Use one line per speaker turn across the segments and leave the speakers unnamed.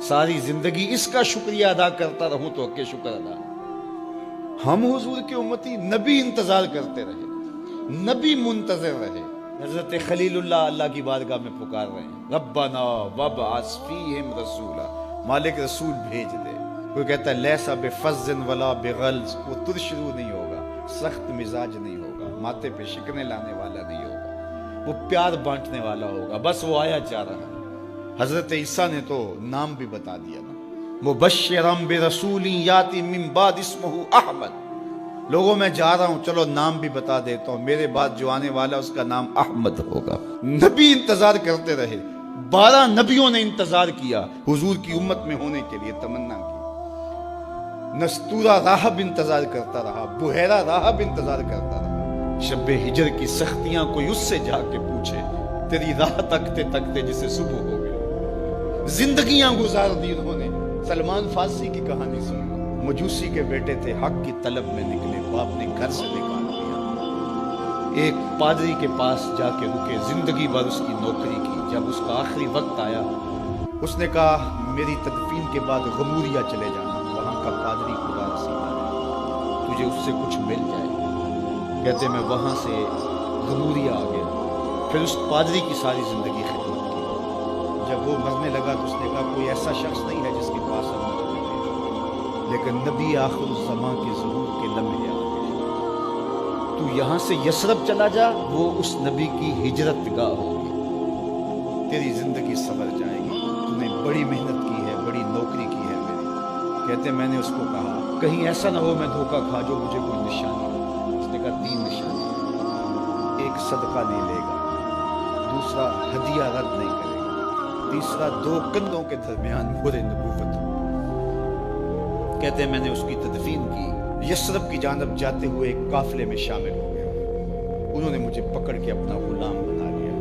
ساری زندگی اس کا شکریہ ادا کرتا رہوں تو کہ شکر ادا۔ ہم حضور کی امتی، نبی انتظار کرتے رہے، نبی منتظر رہے۔ حضرت خلیل اللہ کی بارگاہ میں پکار رہے ہیں، ربنا وابعث فیہم رسولا، مالک رسول بھیج دے۔ کوئی کہتا ہے لیسا بفظ ولا بغلظ، وہ ترشرو نہیں ہوگا، سخت مزاج نہیں ہوگا، ماتھے پہ شکنے لانے والا نہیں ہوگا، وہ پیار بانٹنے والا ہوگا، بس وہ آیا جا رہا ہے۔ حضرت عیسیٰ نے تو نام بھی بتا دیا نا، مبشرم برسول یاتی من بعد اسمہ احمد، لوگوں میں جا رہا ہوں، چلو نام بھی بتا دیتا ہوں، میرے بعد جو آنے والا اس کا نام احمد ہوگا۔ نبی انتظار کرتے رہے، 12 نبیوں نے انتظار کیا حضور کی امت میں ہونے کے لیے، تمنا کی۔ نستورہ راہب انتظار کرتا رہا، بحیرہ راہب انتظار کرتا رہا۔ شب ہجر کی سختیاں کوئی اس سے جا کے پوچھے، تیری راہ تکتے تکتے جسے صبح ہو گئی۔ زندگیاں گزار دی انہوں نے۔ سلمان فارسی کی کہانی سنی، مجوسی کے بیٹے تھے، حق کی طلب میں نکلے، باپ نے گھر سے نکال دیا۔ ایک پادری کے پاس جا کے رکے، زندگی بھر اس کی نوکری کی۔ جب اس کا آخری وقت آیا، اس نے کہا میری تدفین کے بعد غموریا چلے جانا، وہاں کا پادری خدا رسیدہ ہے، تجھے اس سے کچھ مل جائے۔ کہتے میں وہاں سے غموریا آ گیا۔ پھر اس پادری کی ساری زندگی خدمت کی۔ جب وہ مرنے لگا تو اس نے کہا کوئی ایسا شخص نہیں ہے جس کے پاس ہم نہ ہوتے، لیکن نبی آخر الزمان کے ظہور کے لمحے آ گئے۔ تو یہاں سے یثرب چلا جا، وہ اس نبی کی ہجرت گاہ ہوگی، تیری زندگی سنور جائے گی، تو نے بڑی محنت کی ہے، بڑی نوکری کی ہے میری۔ کہتے میں نے اس کو کہا کہیں ایسا نہ ہو میں دھوکہ کھا جو مجھے کوئی نشانی ہو۔ اس نے کہا 3 نشانی، ایک صدقہ نہیں لے گا، دوسرا ہدیہ رد نہیں کرے گا، تیسرا 2 کندھوں کے درمیان مہر نبوت ہو۔ کہتے ہیں میں نے اس کی تدفین کی، یثرب کی جانب جاتے ہوئے ایک قافلے میں شامل ہو گیا۔ انہوں نے مجھے پکڑ کے اپنا غلام بنا لیا،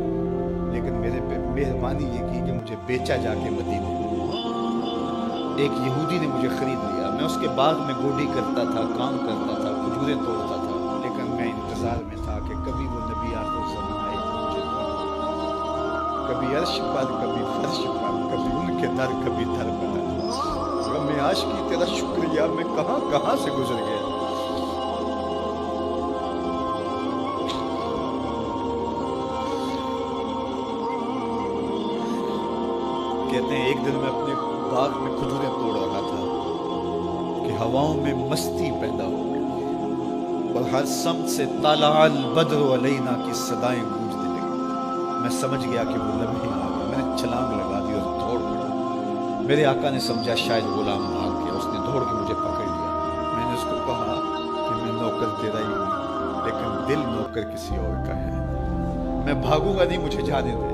لیکن میرے پہ مہربانی یہ کی کہ مجھے بیچا جا کے مدینے۔ ایک یہودی نے مجھے خرید لیا، میں اس کے باغ میں گوڈی کرتا تھا، کام کرتا تھا، کھجوریں توڑتا تھا، لیکن میں انتظار میں تھا کہ کبھی وہ نبی آخر زمان آئے مجھے ڈھونڈے۔ کبھی عرش پر، کبھی فرش پر، کبھی ان کے در، کبھی در بدر۔ غم عاشقی تیرا شکریہ میں کہاں کہاں سے گزر گیا۔ کہتے ہیں ایک دن میں اپنے باغ میں کھجوریں توڑ رہا تھا کہ ہواؤں میں مستی پیدا ہو گئی اور ہر سمت سے طلع البدر علینا کی صدائیں گونجنے لگی۔ میں سمجھ گیا کہ وہ لمحے آ گئے، میں نے چھلانگ لگا دی اور دوڑ پڑا۔ میرے آقا نے سمجھا شاید غلام بھاگ گیا، اس نے دوڑ کے مجھے پکڑ لیا۔ میں نے اس کو کہا کہ میں نوکر تیرا ہی ہوں، لیکن دل نوکر کسی اور کا ہے، میں بھاگوں گا نہیں، مجھے جانے دے۔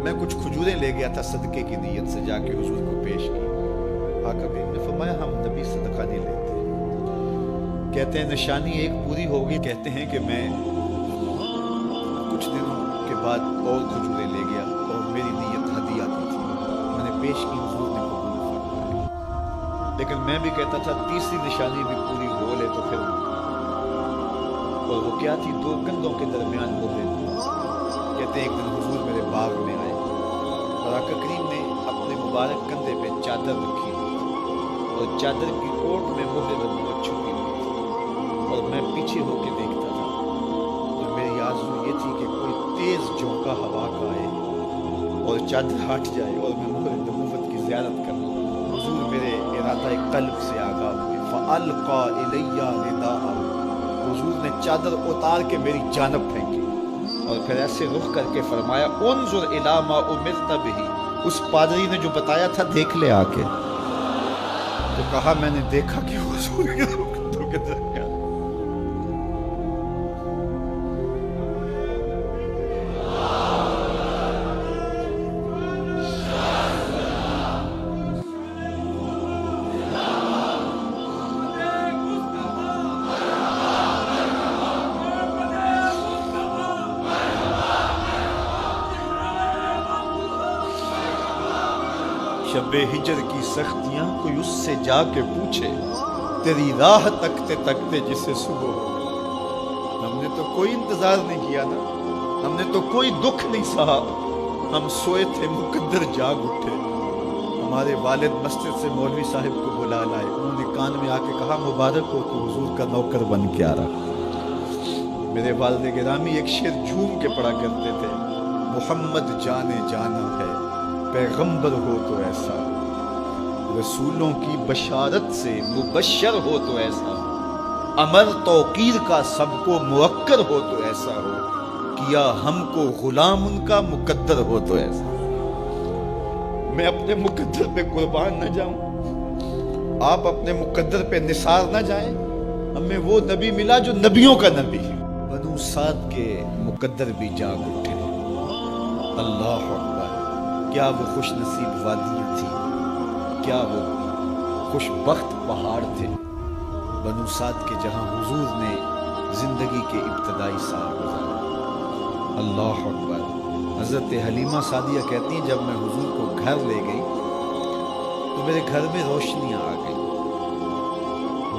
میں کچھ کھجوریں لے گیا تھا صدقے کی نیت سے، جا کے حضور کو پیش کی۔ آقا کریم نے فرمایا ہم نبی صدقہ نہیں لیتے۔ کہتے ہیں نشانی ایک پوری ہوگی، کہتے ہیں کہ میں کچھ دنوں کے بعد اور کھجوریں لے گیا اور میری نیت ہدیہ کی تھی، میں نے پیش کی، حضور نے قبول فرمایا۔ لیکن میں بھی کہتا تھا تیسری نشانی بھی پوری ہو لے تو پھر، اور وہ کیا تھی؟ 2 کندھوں کے درمیان مہر۔ کہتے ہیں ایک دن حضور میرے باغ میں آئے اور آقا کریم نے اپنے مبارک کندھے پہ چادر رکھی ہوئی تھی اور چادر کی اوٹ میں مہر نبوت چھپی ہوئی تھی، اور میں پیچھے ہو کے دیکھتا تھا، اور میری آرزو یہ تھی کہ کوئی تیز جھونکا ہوا کا آئے اور چادر ہٹ جائے اور میں مہر نبوت کی زیارت کروں۔ حضور میرے ارادہ قلب سے آگاہ ہوئے، فَأَلْقَى إِلَيَّ رِدَاءَهُ، حضور نے چادر اتار کے میری جانب پھینکی اور پھر ایسے رخ کر کے فرمایا انظر الی ما امرت بہ، اس پادری نے جو بتایا تھا دیکھ لے آ کے۔ تو کہا میں نے دیکھا کہ حضور کے رخ کے درمیان شب ہجر کی سختیاں کوئی اس سے جا کے پوچھے، تیری راہ تکتے تکتے جسے صبح ہو گئی۔ ہم نے تو کوئی انتظار نہیں کیا نا، ہم نے تو کوئی دکھ نہیں سہا، ہم سوئے تھے مقدر جاگ اٹھے،
ہمارے والد مسجد سے مولوی صاحب کو بلا لائے، انہوں نے کان میں آ کے کہا مبارک ہو تو حضور کا نوکر بن کے آ رہا۔ میرے والد گرامی ایک شعر جھوم کے پڑھا کرتے تھے، محمد جانے جانا ہے پیغمبر ہو تو ایسا، رسولوں کی بشارت سے مبشر ہو تو ایسا، امر توقیر کا سب کو موکر ہو تو ایسا ہو، کیا ہم کو غلام ان کا مقدر ہو تو ایسا۔ میں اپنے مقدر پہ قربان نہ جاؤں، آپ اپنے مقدر پہ نثار نہ جائیں، ہمیں وہ نبی ملا جو نبیوں کا نبی ہے۔ بنو سعد کے مقدر بھی جاگ اٹھے، اللہ اکبر، کیا وہ خوش نصیب وادیاں تھیں، کیا وہ خوش بخت پہاڑ تھے بنو سعد کے، جہاں حضور نے زندگی کے ابتدائی سال گزارے۔ اللہ اکبر۔ حضرت حلیمہ سعدیہ کہتی ہیں جب میں حضور کو گھر لے گئی تو میرے گھر میں روشنیاں آ گئی،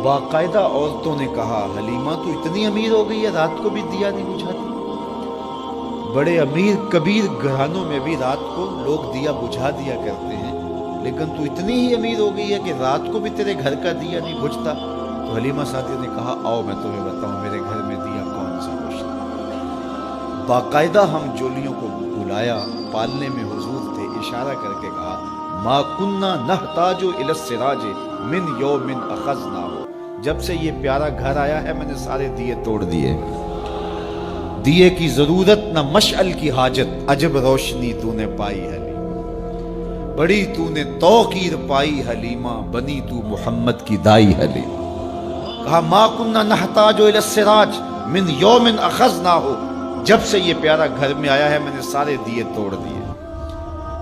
باقاعدہ عورتوں نے کہا حلیمہ تو اتنی امیر ہو گئی ہے رات کو بھی دیا نہیں بجھاتی۔ بڑے امیر کبیر گھرانوں میں بھی رات کو لوگ دیا بجھا دیا کرتے ہیں، لیکن تو اتنی ہی امیر ہو گئی ہے کہ رات کو بھی تیرے گھر کا دیا نہیں بجھتا۔ تو حلیمہ سعدیہ نے کہا آؤ میں تمہیں بتاؤں میرے گھر میں دیا کون سا روشن۔ باقاعدہ ہم جولیوں کو بلایا، پالنے میں حضور تھے، اشارہ کر کے کہا ما کننا نحتاج الی السراج من یوم اخذناہ، جب سے یہ پیارا گھر آیا ہے میں نے سارے دیے توڑ دیے، دیے کی ضرورت نہ مشعل کی حاجت، عجب روشنی تو نے پائی حلیمہ، بڑی تو نے توقیر پائی حلیمہ، بنی تو محمد کی دائی حلیمہ۔ کہا ما کننا نحتاج الی السراج من یوم اخذناہ، جب سے یہ پیارا گھر میں آیا ہے میں نے سارے دیے توڑ دیے۔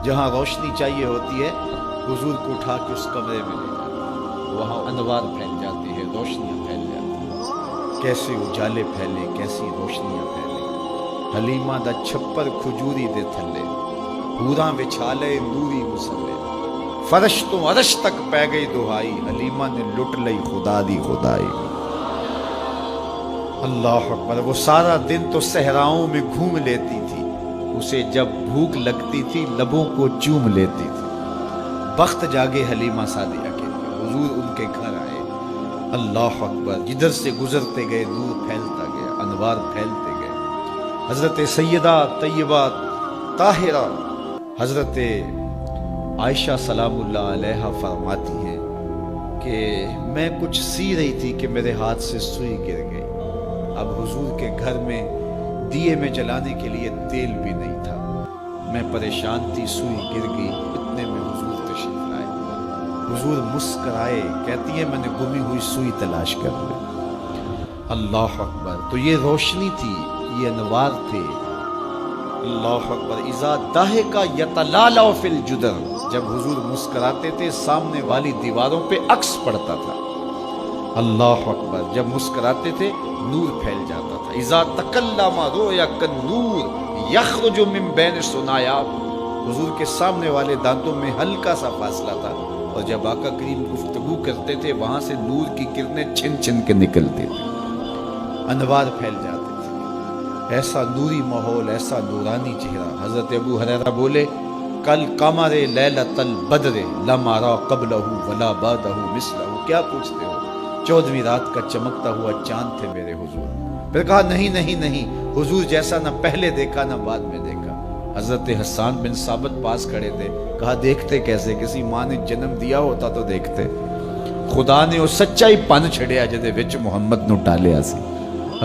جہاں روشنی چاہیے ہوتی ہے حضور کو اٹھا کے اس کمرے میں لے جاتے، وہاں انوار پھیل جاتے ہیں، روشنیاں پھیل جاتی ہیں، کیسے اجالے پھیلے، کیسی روشنیاں پھیلے۔ حلیمہ دا چھپر کھجوری دے تھلے، حوراں وچھالے نوری مسلے، فرش تو عرش تک پہ گئی دہائی، حلیمہ نے لٹ لئی خدا دی خدائی۔ اللہ اکبر۔ وہ سارا دن تو صحراؤں میں گھوم لیتی تھی، اسے جب بھوک لگتی تھی لبوں کو چوم لیتی تھی۔ بخت جاگے حلیمہ سعدیہ کے، حضور ان کے گھر آئے، اللہ اکبر، جدھر سے گزرتے گئے نور پھیلتا گیا، انوار پھیلتے گئے۔ حضرت سیدہ طیبہ طاہرہ حضرت عائشہ سلام اللہ علیہا فرماتی ہیں کہ میں کچھ سی رہی تھی کہ میرے ہاتھ سے سوئی گر گئی۔ اب حضور کے گھر میں دیے میں جلانے کے لیے تیل بھی نہیں تھا، میں پریشان تھی، سوئی گر گئی، اتنے میں حضور تشریف لائے۔ حضور مسکرائے، کہتی ہے میں نے گمی ہوئی سوئی تلاش کر لی۔ اللہ اکبر۔ تو یہ روشنی تھی، یہ انوار تھے۔ اللہ اکبر۔ اذا ضحک یتلالع فی الجدر، جب حضور مسکراتے تھے سامنے والی دیواروں پہ عکس پڑتا تھا۔ اللہ اکبر۔ جب مسکراتے تھے نور پھیل جاتا تھا۔ اذا تکلم رؤیا کالنور یخرج من بین ثنایاہ، حضور کے سامنے والے دانتوں میں ہلکا سا فاصلہ تھا، اور جب آقا کریم گفتگو کرتے تھے وہاں سے نور کی کرنیں چھن چھن کے نکلتی تھی، انوار پھیل جاتے تھے۔ ایسا نوری ماحول، ایسا نورانی چہرہ۔ حضرت ابو ہریرہ بولے کل قمر لیلۃ البدر لم ارى قبلہ ولا بعدہ مثلہ، کیا پوچھتے ہو، 14ویں رات کا چمکتا ہوا چاند تھے میرے حضور۔ پھر کہا نہیں نہیں نہیں، حضور جیسا نہ پہلے دیکھا نہ بعد میں دیکھا۔ حضرت حسان بن ثابت پاس کھڑے تھے، کہا دیکھتے کیسے، کسی ماں نے جنم دیا ہوتا تو دیکھتے۔ خدا نے وہ سچائی پن چھڑیا جدے وچ محمد نو ڈالیا سی،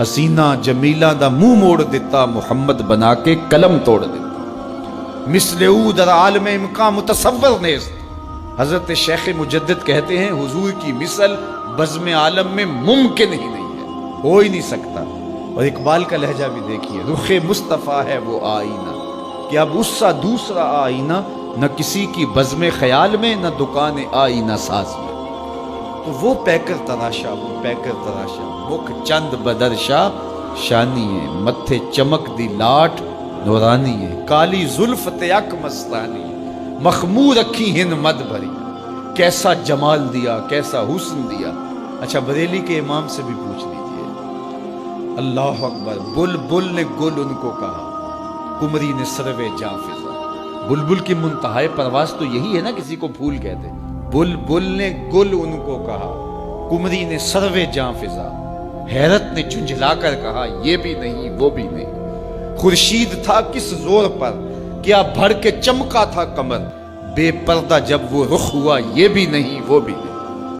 حسینہ جمیلہ دا منہ موڑ دیتا، محمد بنا کے قلم توڑ دیتا۔ مثل او در عالم امکان متصور نیست، حضرت شیخ مجدد کہتے ہیں حضور کی مثل بزم عالم میں ممکن ہی نہیں ہے، ہو ہی نہیں سکتا۔ اور اقبال کا لہجہ بھی دیکھیے، رخ مصطفیٰ ہے وہ آئینہ کہ اب اس سا دوسرا آئینہ، نہ کسی کی بزم خیال میں نہ دکان آئینہ ساز میں۔ تو وہ پیکر تراشا، وہ پیکر تراشا، مکھ چند بدرشا شانی ہے، متھے چمک دی لاٹ نورانی ہے، کالی زلف تیک مستانی، مخمور رکھی ہن مد بھری، کیسا جمال دیا، کیسا حسن دیا۔ اچھا بریلی کے امام سے بھی پوچھ لیجئے، اللہ اکبر۔ بل بل نے گل ان کو کہا، کمری نے سروے جاں فضا، بلبل کی منتہائے پرواز تو یہی ہے نا، کسی کو پھول کہتے۔ بلبل نے گل ان کو کہا، کمری نے سروے جاں فضا، حیرت نے جھنجھلا کر کہا یہ بھی نہیں وہ بھی نہیں۔ خورشید تھا کس زور پر، کیا بھڑ کے چمکا تھا کمر، بے پردہ جب وہ رخ ہوا یہ بھی نہیں وہ بھی نہیں۔